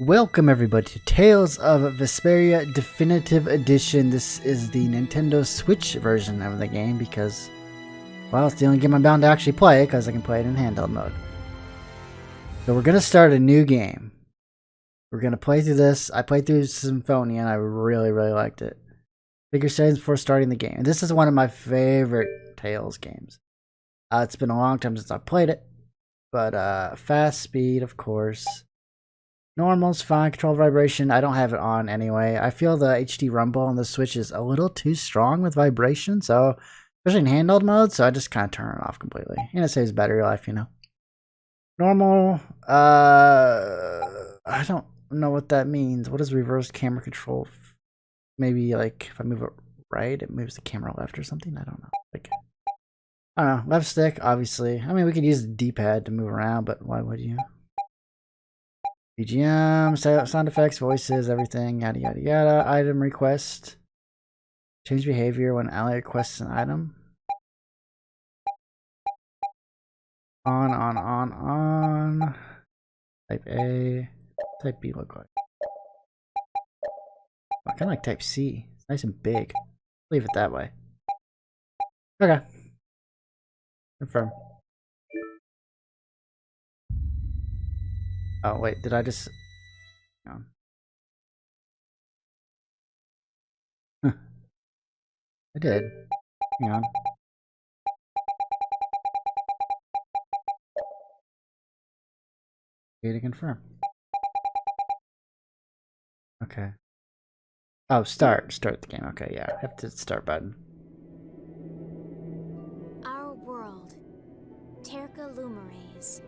Welcome everybody to Tales of Vesperia Definitive Edition. This is the Nintendo Switch version of the game because, well, it's the only game I'm bound to actually play because I can play it in handheld mode. So we're going to start a new game. We're going to play through this. I played through Symphonia and I really liked it. Figure settings before starting the game. And this is one of my favorite Tales games. It's been a long time since I played it, but fast speed, of course. Normal's fine. Control vibration. I don't have it on anyway. I feel the HD rumble on the Switch is a little too strong with vibration, so especially in handheld mode. So I just kind of turn it off completely, and it saves battery life. Normal. I don't know what that means. What is reverse camera control? Maybe like if I move it right, it moves the camera left or something. I don't know. I don't know. Left stick, obviously. I mean, we could use the D-pad to move around, but why would you? BGM, sound effects, voices, everything, yada yada yada. Item request. Change behavior when ally requests an item. On. Type A. Type B look like. I kind of like type C. It's nice and big. Leave it that way. Okay. Confirm. Oh, wait, did I just... No. I did. Hang on. To confirm. Okay. Oh, start the game. Okay, yeah, I have to start button. Our world, Terca Lumireis.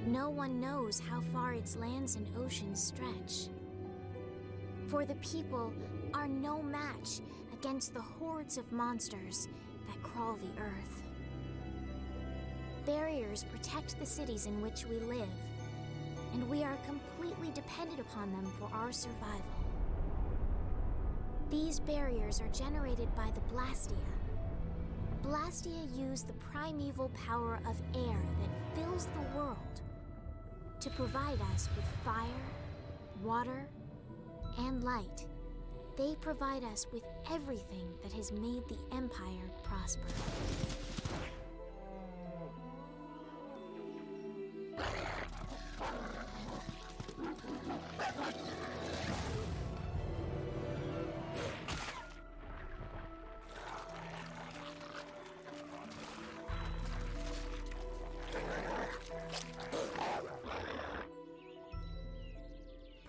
No one knows how far its lands and oceans stretch. For the people are no match against the hordes of monsters that crawl the earth. Barriers protect the cities in which we live, and we are completely dependent upon them for our survival. These barriers are generated by the blastia. Blastia use the primeval power of air that fills the world to provide us with fire, water, and light. They provide us with everything that has made the Empire prosper.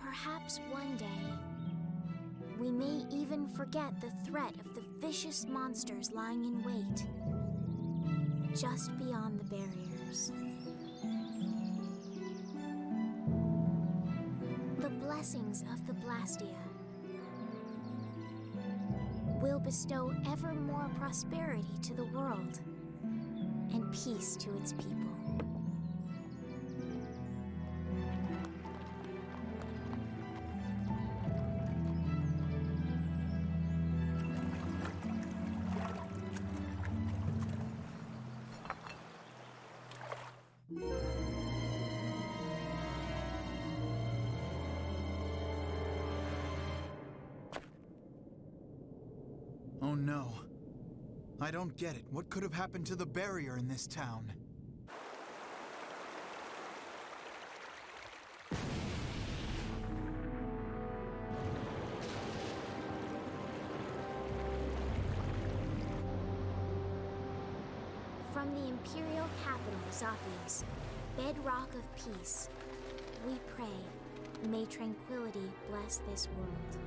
Perhaps one day, we may even forget the threat of the vicious monsters lying in wait just beyond the barriers. The blessings of the blastia will bestow ever more prosperity to the world and peace to its people. Oh no. I don't get it. What could have happened to the barrier in this town? From the Imperial capital, Zophius, bedrock of peace, we pray, may tranquility bless this world.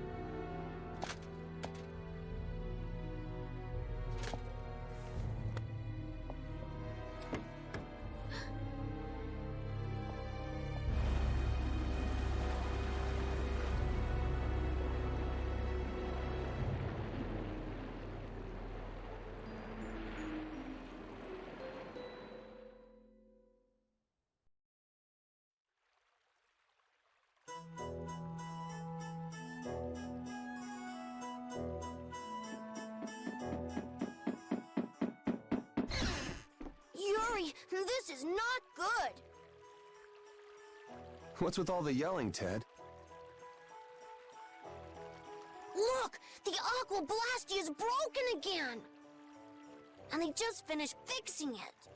Yuri, this is not good! What's with all the yelling, Ted? Look! The Aqua Blastia is broken again! And they just finished fixing it.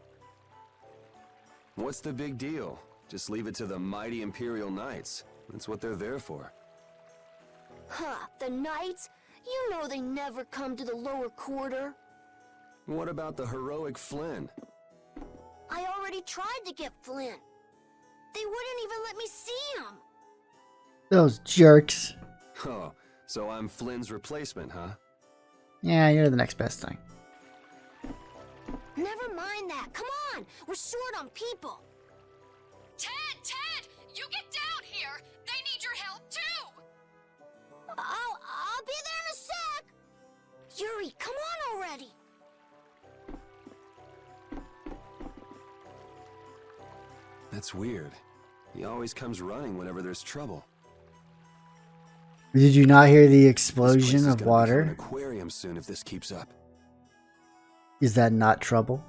What's the big deal? Just leave it to the mighty Imperial Knights. That's what they're there for. Huh, the Knights? You know they never come to the lower quarter. What about the heroic Flynn? I already tried to get Flynn. They wouldn't even let me see him. Those jerks. Oh, so I'm Flynn's replacement, huh? Yeah, you're the next best thing. Never mind that. Come on! We're short on people. Ted! You get down here! They need your help too! I'll be there in a sec! Yuri, come on already! That's weird. He always comes running whenever there's trouble. Did you not hear the This place explosion is of gonna become water? an aquarium soon if this keeps up. Is that not trouble?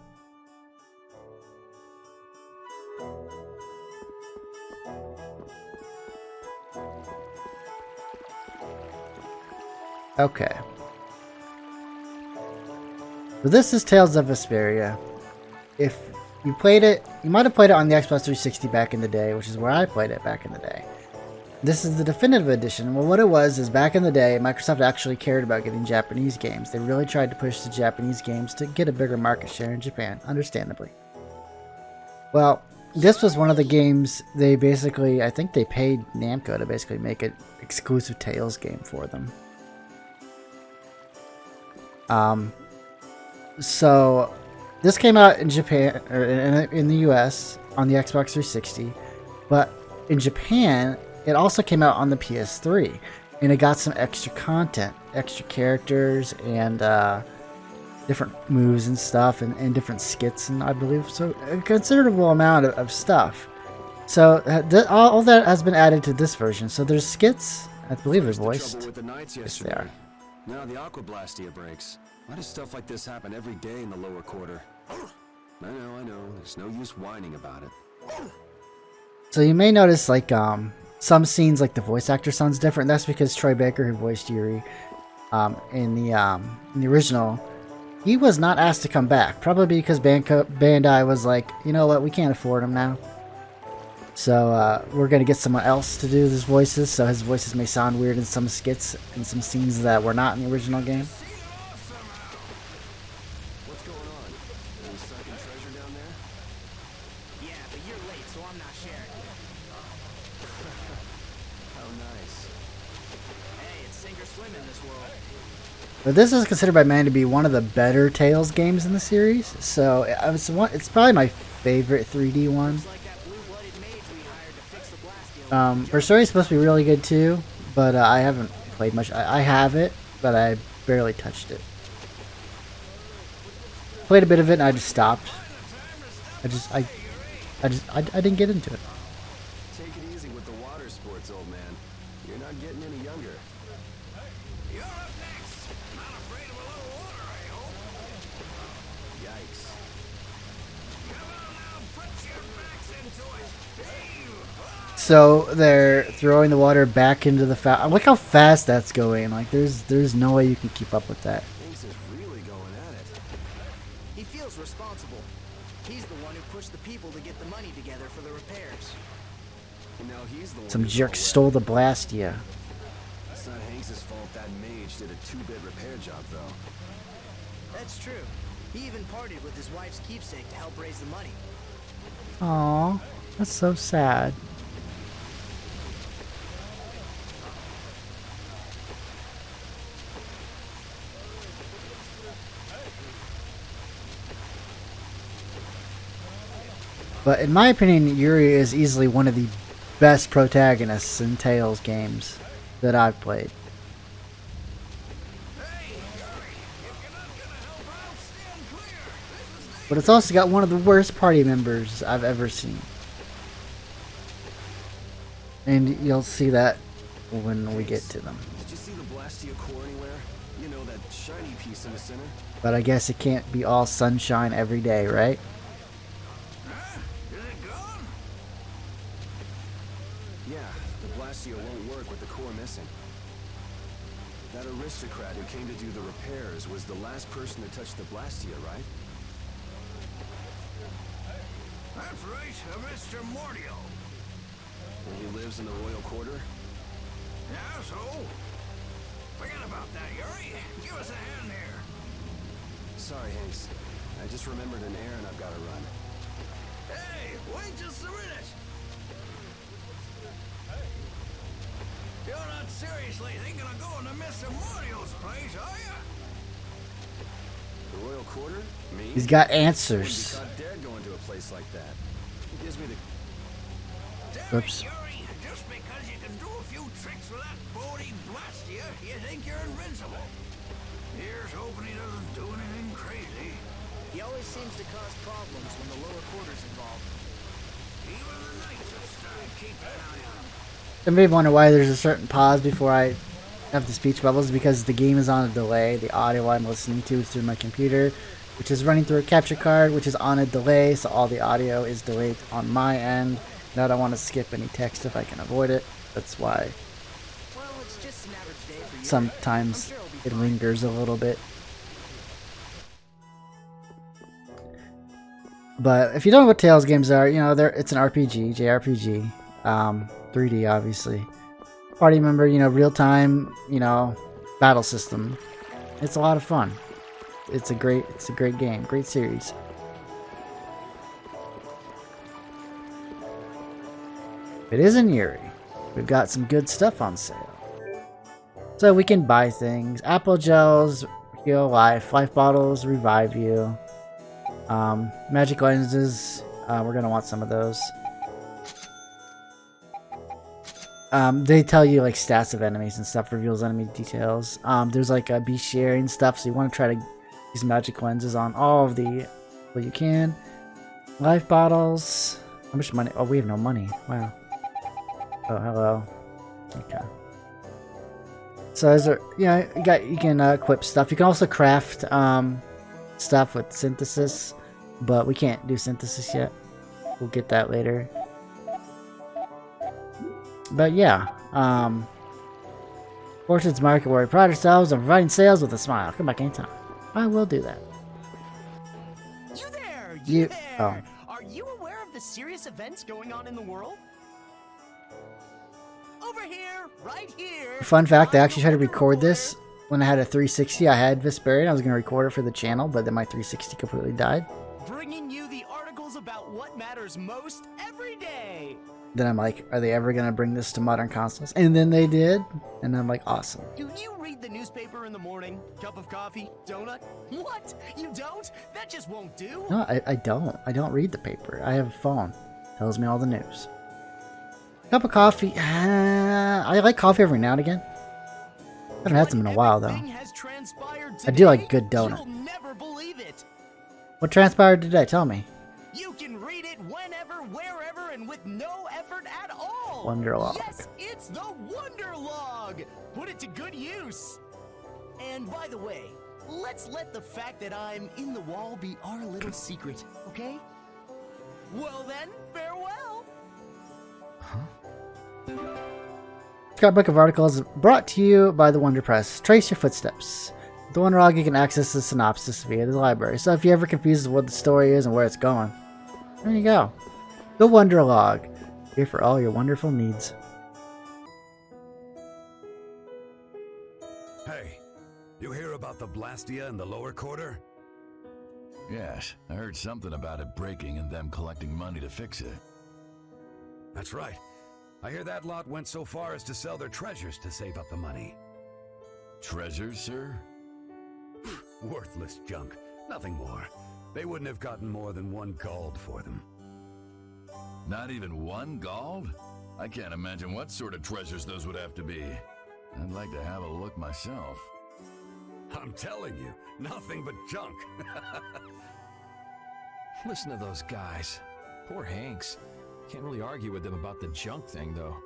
Okay. So this is Tales of Vesperia. If you played it, you might have played it on the Xbox 360 back in the day, which is where I played it back in the day. This is the definitive edition. Well, what it was is back in the day, Microsoft actually cared about getting Japanese games. They really tried to push the Japanese games to get a bigger market share in Japan, understandably. Well, this was one of the games they basically, I think they paid Namco to basically make an exclusive Tales game for them. So this came out in Japan, or in the US on the Xbox 360, but in Japan it also came out on the PS3, and it got some extra content, extra characters, and different moves and stuff, and different skits, and I believe so a considerable amount of stuff. So all that has been added to this version. So there's skits, I believe they're voiced. With the Knights Yes, they yesterday. are. Now the Aqua Blastia breaks. Why does stuff like this happen every day in the lower quarter? I know. There's no use whining about it. So you may notice like some scenes, like the voice actor sounds different. That's because Troy Baker, who voiced Yuri in the original, he was not asked to come back. Probably because Bandai was like, you know what, we can't afford him now. So we're gonna get someone else to do his voices. So his voices may sound weird in some skits and some scenes that were not in the original game. What's going on? Any sunken treasure down there? Yeah, but you're late, so I'm not sharing. How nice. Hey, it's sink or swim in this world. But this is considered by many to be one of the better Tales games in the series. So it's probably my favorite 3D one. It's like that blue-blooded mage we hired to fix the blastia. Versuri is supposed to be really good too, but I haven't played much. I have it, but I barely touched it. Played a bit of it and I just stopped. I didn't get into it. Take it easy with the water sports, old man. You're not getting any younger. You're up next. Not afraid of a little water, I hope. Yikes. Come on now, put your backs into it. Hey, So they're throwing the water back into the Look how fast that's going. Like there's no way you can keep up with that. Ace is really going at it. He feels responsible. He's the one who pushed the people to get the money together for the repairs. And now he's the one Some who's jerk all stole the Blastia. wet. It's not Hanks's fault that mage did a 2-bit repair job, though. That's true. He even partied with his wife's keepsake to help raise the money. Aw, that's so sad. But in my opinion, Yuri is easily one of the best protagonists in Tales games that I've played. But it's also got one of the worst party members I've ever seen. And you'll see that when we get to them. Did you see the Blastia core anywhere? You know, that shiny piece in the center? But I guess it can't be all sunshine every day, right? is it gone? Yeah, the blastia won't work with the core missing. That aristocrat who came to do the repairs was the last person to touch the blastia, right? That's right, Mr. Mordio. And he lives in the royal quarter? Yeah, so? Forget about that, Yuri. Give us a hand here. Sorry, Hanks. I just remembered an errand I've got to run. Hey, wait just a minute. You're not seriously thinking of going to Mr. Mordio's place, are you? The royal quarter? Me? He's got I wouldn't be answers. caught dead going to a place like that. He gives me the... Damn Oops. it, Yuri. Just because you can do a few tricks with that bony blastia, you think you're invincible. Here's hoping he doesn't do anything crazy. He always seems to cause problems when the lower quarter's involved. Even the knights have started keeping an eye on him. Some people wonder why there's a certain pause before I have the speech bubbles, because the game is on a delay. The audio I'm listening to is through my computer, which is running through a capture card, which is on a delay, so all the audio is delayed on my end. And I don't want to skip any text if I can avoid it. That's why Well, it's just an average day for you. sometimes I'm sure it'll be it fine. lingers a little bit. But if you don't know what Tales games are, you know, it's an RPG, JRPG, 3D obviously. Party member, you know, real time, you know, battle system. It's a lot of fun. It's a great game, great series. It is in Yuri. We've got some good stuff on sale. So we can buy things. Apple gels, heal life bottles, revive you. Magic lenses, we're gonna want some of those. They tell you like stats of enemies and stuff, reveals enemy details. There's like a be sharing stuff, so you want to try to use magic lenses on all of the what you can. Life bottles. How much money? Oh, we have no money. Wow. Oh, hello. Okay. So is there? Yeah, you can equip stuff. You can also craft stuff with synthesis, but we can't do synthesis yet. We'll get that later. But yeah, Fortune's market where we pride ourselves on providing sales with a smile. Come back anytime. I will do that. You there! You- there! oh. Are you aware of the serious events going on in the world? Over here, right here. Fun fact, I I'm actually the tried to Wonder record this Reporter, when I had a 360. I had Vesperia and I was going to record it for the channel, but then my 360 completely died. bringing you the articles about what matters most every day. Then I'm like, are they ever going to bring this to modern consoles? And then they did. And I'm like, awesome. Do you read the newspaper in the morning? Cup of coffee? Donut? What? You don't? That just won't do. No, I don't. I don't read the paper. I have a phone. Tells me all the news. Cup of coffee. I like coffee every now and again. I haven't had some in a while, though. Everything has transpired I do like today. good donut. You'll never believe it. What transpired today? Tell me. You can read it whenever, wherever, and with no effort at all. Wonder log. Yes, it's the Wonder Log. Put it to good use. And by the way, let's let the fact that I'm in the wall be our little secret, okay? Well then, farewell. Scrapbook of articles brought to you by the Wonder Press. Trace your footsteps. With the Wonder Log, you can access the synopsis via the library. So if you're ever confused with what the story is and where it's going, there you go. The Wonder Log. Here for all your wonderful needs. Hey, you hear about the blastia in the lower quarter? Yes, I heard something about it breaking and them collecting money to fix it. That's right. I hear that lot went so far as to sell their treasures to save up the money. Treasures, sir? Worthless junk. Nothing more. They wouldn't have gotten more than 1 gold for them. Not even 1 gold? I can't imagine what sort of treasures those would have to be. I'd like to have a look myself. I'm telling you, nothing but junk. Listen to those guys. Poor Hanks. Can't really argue with them about the junk thing, though.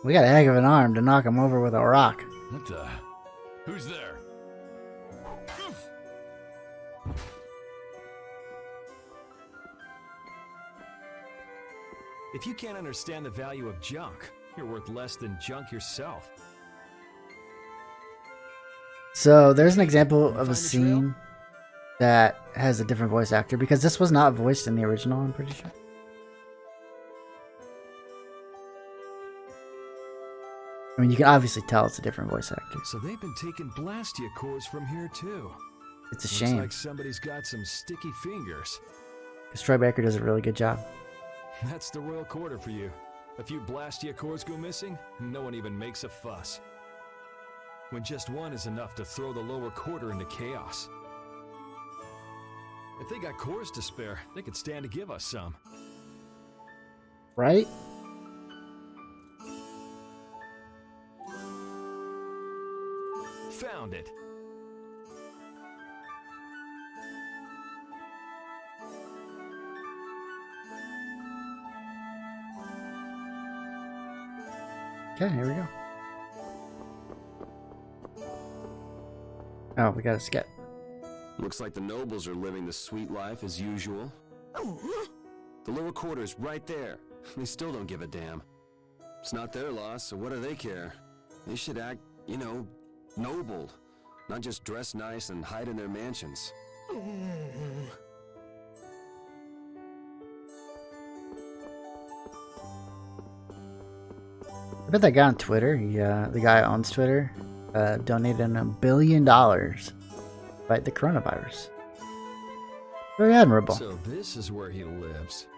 We got a heck of an arm to knock him over with a rock. What the? Who's there? If you can't understand the value of junk, you're worth less than junk yourself. So there's an example of a scene that has a different voice actor, because this was not voiced in the original, I'm pretty sure. I mean, you can obviously tell it's a different voice actor. So they've been taking blastia cores from here too. It's a Looks shame. like somebody's got some sticky fingers. Because Troy Baker does a really good job. That's the royal quarter for you. A few blastia cores go missing, and no one even makes a fuss. When just one is enough to throw the lower quarter into chaos. If they got cores to spare, they could stand to give us some. Right? Found it. Okay, here we go. Oh, we gotta skip. Looks like the nobles are living the sweet life as usual. The lower quarter's right there. They still don't give a damn. It's not their loss, so what do they care? They should act, you know, noble. Not just dress nice and hide in their mansions. I bet that guy on Twitter, the guy who owns Twitter, donated $1 billion to fight the coronavirus. Very admirable. So this is where he lives.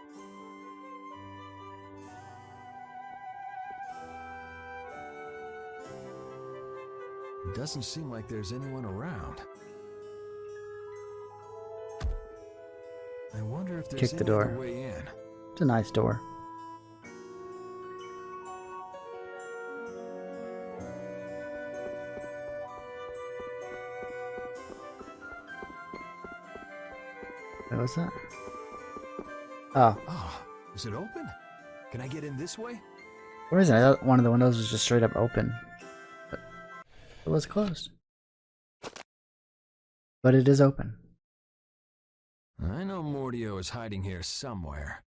Doesn't seem like there's anyone around. I wonder if there's Kick the any other door. way in. It's a nice door. What was that? Oh. Oh, is it open? Can I get in this way? For some reason, I thought one of the windows was just straight up open. But it was closed. But it is open. I know Mordio is hiding here somewhere.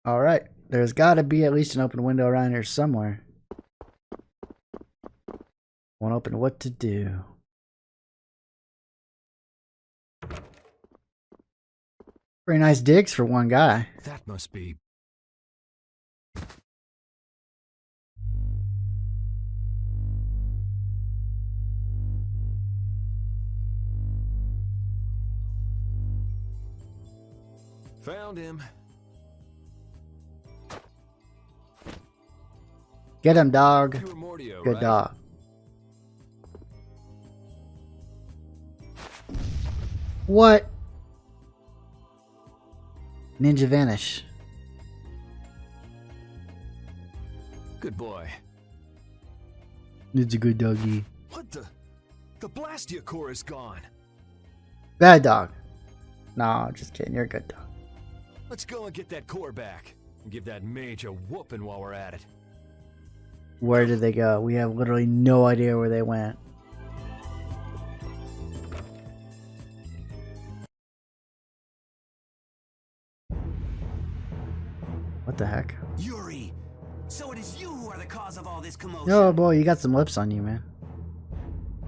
Alright, there's gotta be at least an open window around here somewhere. Won't open what to do. Very nice digs for one guy. That must be... Found him. Get him, dog. You were Mordio, Good right? dog. What? Ninja vanish. Good boy. It's a good doggy. What the? The blastia core is gone. Bad dog. No, just kidding. You're a good dog. Let's go and get that core back. And give that mage a whooping while we're at it. Where did they go? We have literally no idea where they went. What the heck? Yuri, so it is you who are the cause of all this commotion. Oh boy, you got some lips on you, man.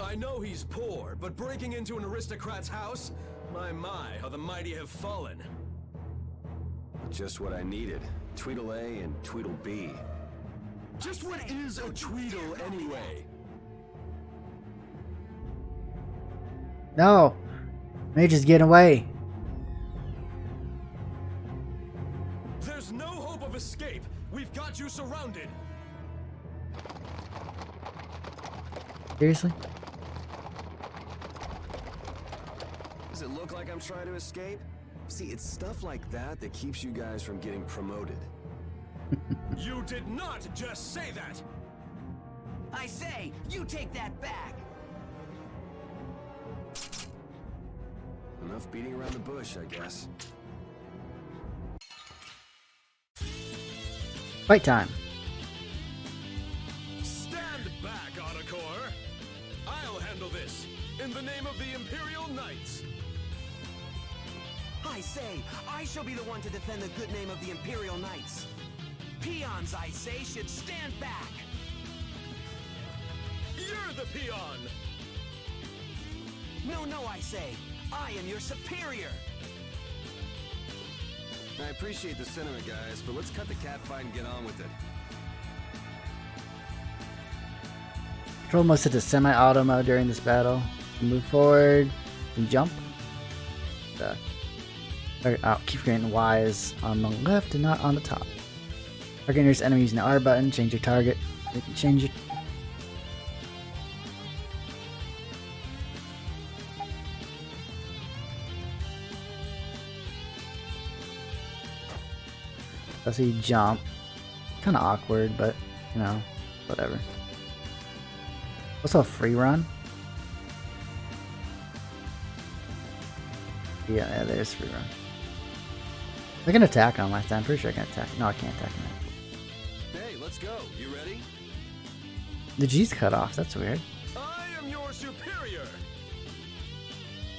I know he's poor, but breaking into an aristocrat's house? My, how the mighty have fallen. Just what I needed. Tweedle A and Tweedle B. Just what is a Tweedle anyway? No! Mage is getting away. There's no hope of escape. We've got you surrounded. Seriously? Does it look like I'm trying to escape? See, it's stuff like that that keeps you guys from getting promoted. You did not just say that! I say, you take that back. Enough beating around the bush, I guess. Fight time. handle this. In the name of the Imperial Knights. I say, I shall be the one to defend the good name of the Imperial Knights. Peons, I say, should stand back. You're the peon! No, I say, I am your superior. I appreciate the sentiment, guys, but let's cut the catfight and get on with it. Control most of the semi-auto mode during this battle. Move forward and jump. Keep getting Y's on the left and not on the top. Target nearest enemy using the R button. Change your target. You can change it. That's how you jump. Kind of awkward, but you know, whatever. Also a free run. Yeah, there's free run. I can attack on my time. I'm pretty sure I can attack. No, I can't attack him. Hey, let's go. You ready? The G's cut off. That's weird. I am your superior.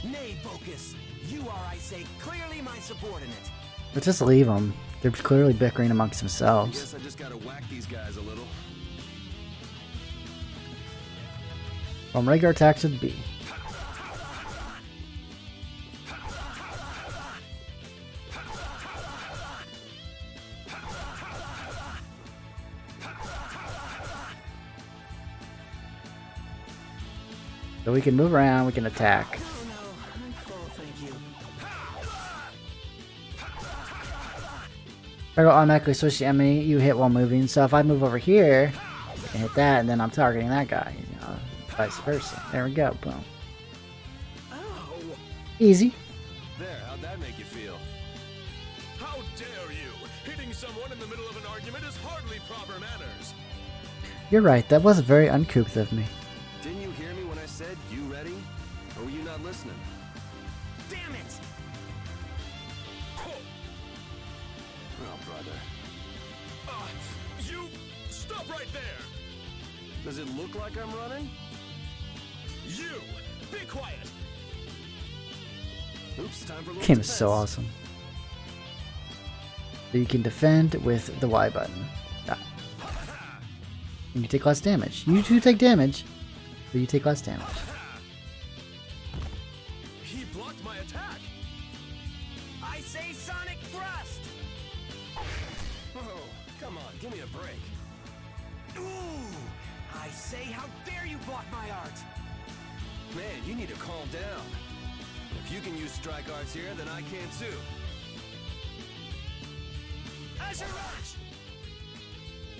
Nay, Focus. You are, I say, clearly my subordinate. Let's just leave them. They're clearly bickering amongst I themselves. guess I just gotta whack these guys a little. From regular attacks with B. So we can move around, we can attack. No, I'm full, thank you. If I go automatically switch the enemy, you hit while moving. So if I move over here, I can hit that, and then I'm targeting that guy. You know, vice versa. There we go. Boom. Ow! Easy. There, how'd that make you feel? How dare you! Hitting someone in the middle of an argument is hardly proper manners. You're right. That was very uncouth of me. Didn't you hear me when I said, you ready? Or were you not listening? Damn it! Oh, brother. You stop right there! Does it look like I'm running? You be quiet! Oops, time for a little Game is defense. so awesome. So you can defend with the Y button. Ah. And you take less damage. You do take damage, but you take less damage. He blocked my attack! I say Sonic Thrust! Oh, come on, give me a break. Ooh! I say, how dare you block my art! Man, you need to calm down. If you can use strike arts here, then I can too. Azure Rush!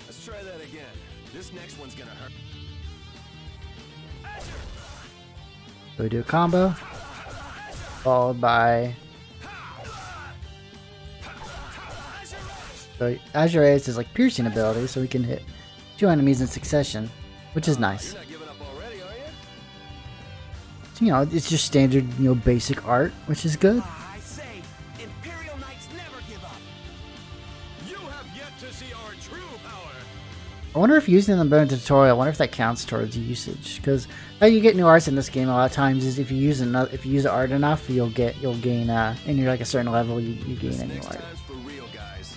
Let's try that again. This next one's gonna hurt. So we do a combo, followed by. So Azure Ace is like piercing ability, so we can hit 2 enemies in succession, which is nice. You're not giving up already, are you? So, you know, it's just standard, you know, basic art, which is good. I say, Imperial Knights never give up! You have yet to see our true power! I wonder if using them in the tutorial, I wonder if that counts towards usage, because how you get new arts in this game a lot of times is if you use the art enough, you'll gain and you're like a certain level, you gain This a new next art. time's for real, guys.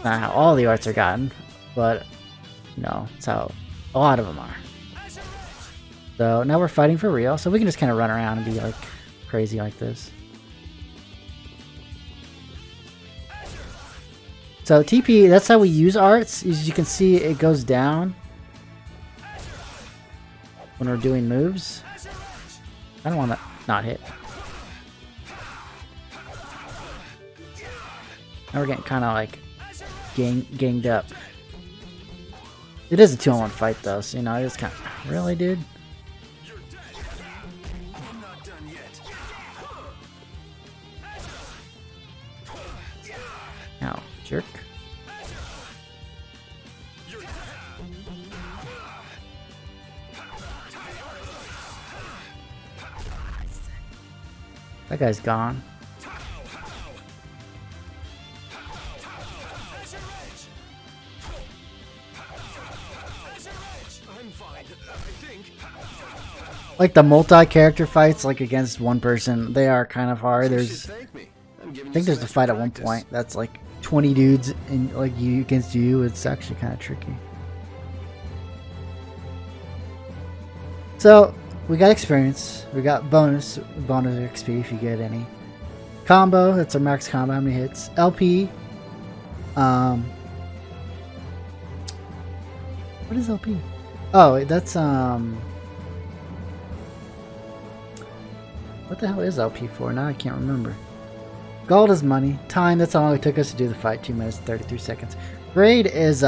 Not how all the arts are gotten, but you know, it's how a lot of them are. So now we're fighting for real, so we can just kind of run around and be like crazy like this. So TP, that's how we use arts. As you can see, it goes down when we're doing moves. I don't want to not hit. Now we're getting kind of like ganged up. It is a 2-on-1 fight though, so you know, it's kind of really, dude. I'm not done yet. Ow, jerk. That guy's gone. I'm fine, I think. Like the multi-character fights, like against one person, they are kind of hard. There's, I think there's a fight at one point that's like 20 dudes and like you against you. It's actually kind of tricky. So we got experience. We got bonus XP if you get any. Combo, that's our max combo. How many hits? LP. What is LP? Oh, that's what the hell is LP for? Now I can't remember. Gold is money. Time, that's how long it took us to do the fight. 2 minutes, 33 seconds. Grade is,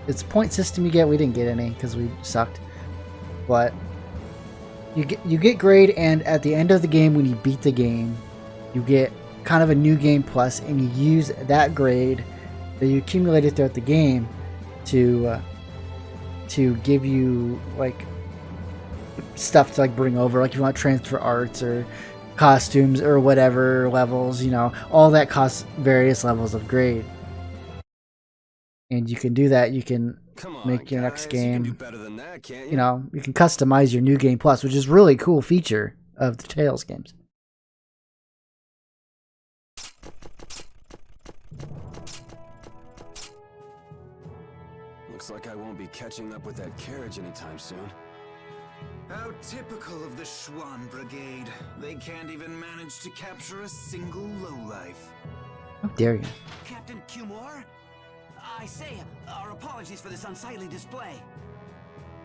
it's a point system you get. We didn't get any because we sucked. But you get grade, and at the end of the game, when you beat the game, you get kind of a new game plus, and you use that grade that you accumulated throughout the game to give you like stuff to like bring over, like if you want to transfer arts or costumes or whatever levels, you know, all that costs various levels of grade, and you can do that. You can make your next game, you know, you can customize your new game plus, which is really cool feature of the Tales games. Looks like I won't be catching up with that carriage anytime soon. How typical of the Schwann Brigade. They can't even manage to capture a single lowlife. How dare you? Captain Cumore? I say, our apologies for this unsightly display.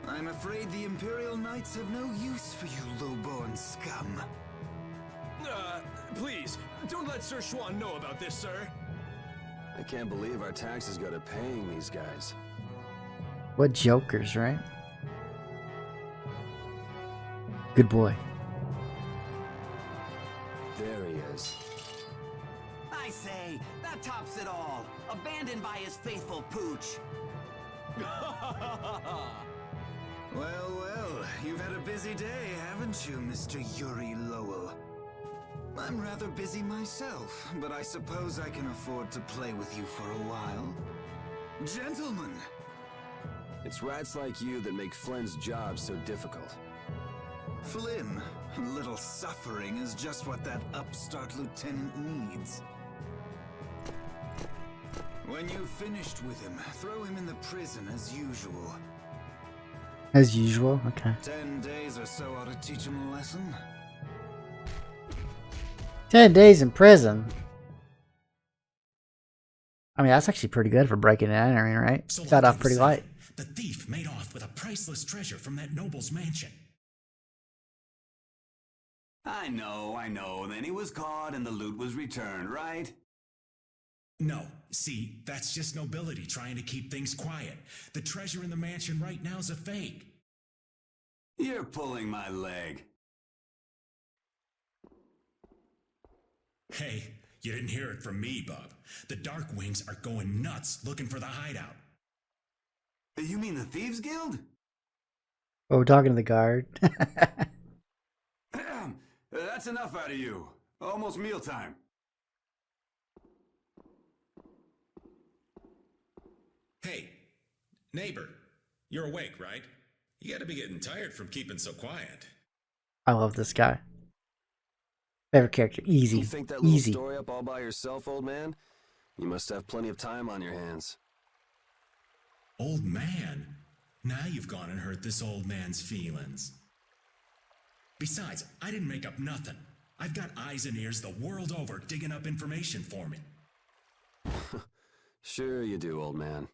I'm afraid the Imperial Knights have no use for you low-born scum. Please, don't let Sir Schwann know about this, sir. I can't believe our taxes go to paying these guys. What jokers, right? Good boy. There he is. I say, that tops it all. Abandoned by his faithful pooch. Well, well, you've had a busy day, haven't you, Mr. Yuri Lowell? I'm rather busy myself, but I suppose I can afford to play with you for a while. Gentlemen! It's rats like you that make Flynn's job so difficult. Flynn, a little suffering is just what that upstart lieutenant needs. When you've finished with him, throw him in the prison as usual. As usual? Okay. 10 days or so ought to teach him a lesson. 10 days in prison? I mean, that's actually pretty good for breaking and entering, right? So Got like off pretty they light. say, the thief made off with a priceless treasure from that noble's mansion. I know. Then he was caught and the loot was returned, right? No, see, that's just nobility trying to keep things quiet. The treasure in the mansion right now is a fake. You're pulling my leg. Hey, you didn't hear it from me, bub. The Dark Wings are going nuts looking for the hideout. You mean the Thieves Guild? Oh, we're talking to the guard. That's enough out of you. Almost mealtime. Hey, neighbor, you're awake, right? You gotta be getting tired from keeping so quiet. I love this guy. Favorite character. Easy. You think that little Easy. story up all by yourself, old man? You must have plenty of time on your hands. Old man? Now you've gone and hurt this old man's feelings. Besides, I didn't make up nothing. I've got eyes and ears the world over digging up information for me. Sure you do, old man.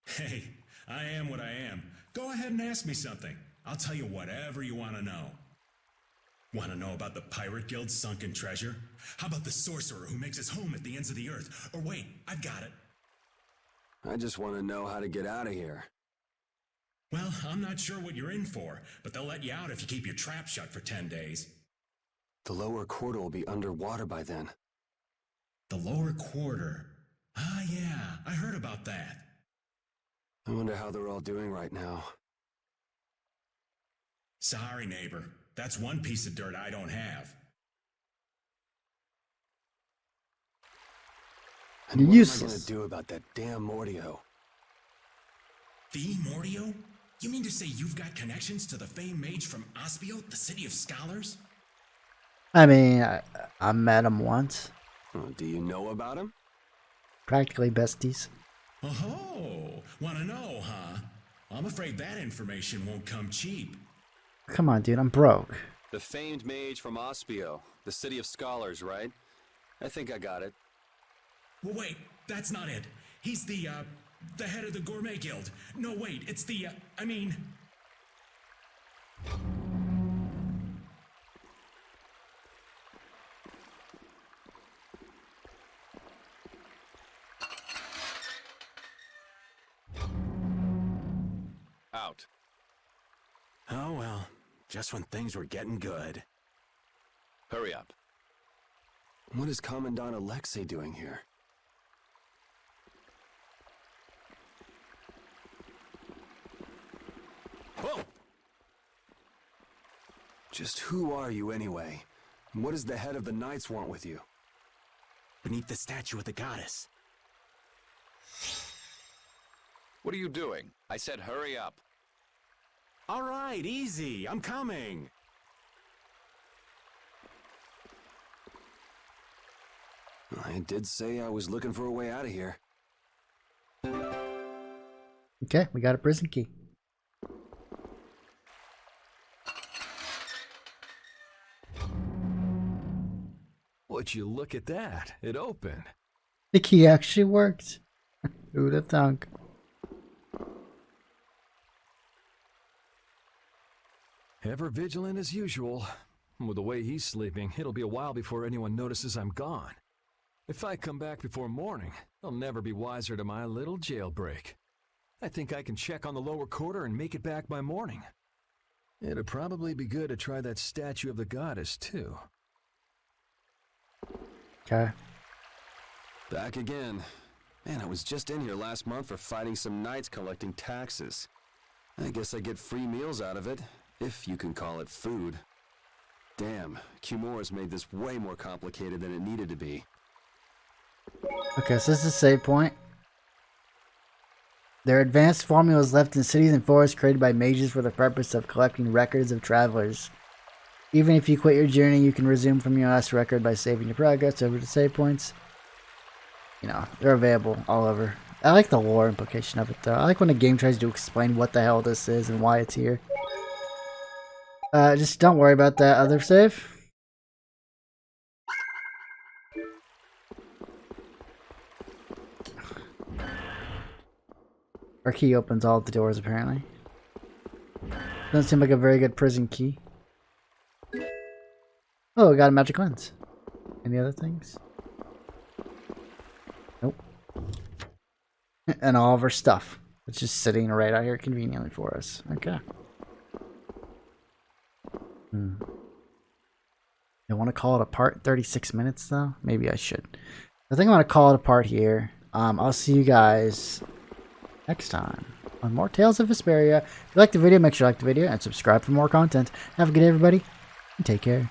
Hey, I am what I am. Go ahead and ask me something. I'll tell you whatever you want to know. Want to know about the Pirate Guild's sunken treasure? How about the sorcerer who makes his home at the ends of the earth? Or wait, I've got it. I just want to know how to get out of here. Well, I'm not sure what you're in for, but they'll let you out if you keep your trap shut for 10 days. The lower quarter will be underwater by then. The lower quarter? Ah, yeah, I heard about that. I wonder how they're all doing right now. Sorry, neighbor. That's one piece of dirt I don't have. And what am I gonna do about that damn Mordio? The Mordio? You mean to say you've got connections to the famed mage from Ospio, the city of scholars? I mean, I met him once. Do you know about him? Practically besties. Oh, wanna know, huh? I'm afraid that information won't come cheap. Come on, dude, I'm broke. The famed mage from Ospio, the city of scholars, right? I think I got it. Well, wait, that's not it. He's the head of the Gourmet Guild. No, wait, it's the, I mean... Out. Oh well, just when things were getting good. Hurry up. What is Commandant Alexei doing here? Whoa! Just who are you anyway? And what does the head of the Knights want with you? Beneath the statue of the goddess. What are you doing? I said hurry up. All right, easy. I'm coming. I did say I was looking for a way out of here. Okay, we got a prison key. Would you look at that? It opened. The key actually worked. Who'd have thunk? Ever vigilant as usual. With the way he's sleeping, it'll be a while before anyone notices I'm gone. If I come back before morning, they'll never be wiser to my little jailbreak. I think I can check on the lower quarter and make it back by morning. It'd probably be good to try that statue of the goddess, too. Okay. Back again. Man, I was just in here last month for fighting some knights collecting taxes. I guess I get free meals out of it, if you can call it food. Damn, Cumora's made this way more complicated than it needed to be. Okay, so this is a save point. There are advanced formulas left in cities and forests created by mages for the purpose of collecting records of travelers. Even if you quit your journey, you can resume from your last record by saving your progress over to save points. You know, they're available all over. I like the lore implication of it, though. I like when a game tries to explain what the hell this is and why it's here. Just don't worry about that other save. Our key opens all the doors, apparently. Doesn't seem like a very good prison key. Oh, we got a magic lens. Any other things? Nope. And all of our stuff. It's just sitting right out here conveniently for us. Okay. I want to call it a part. 36 minutes, though? Maybe I should. I think I'm going to call it a part here. I'll see you guys next time on more Tales of Vesperia. If you like the video, make sure you like the video and subscribe for more content. Have a good day, everybody, and take care.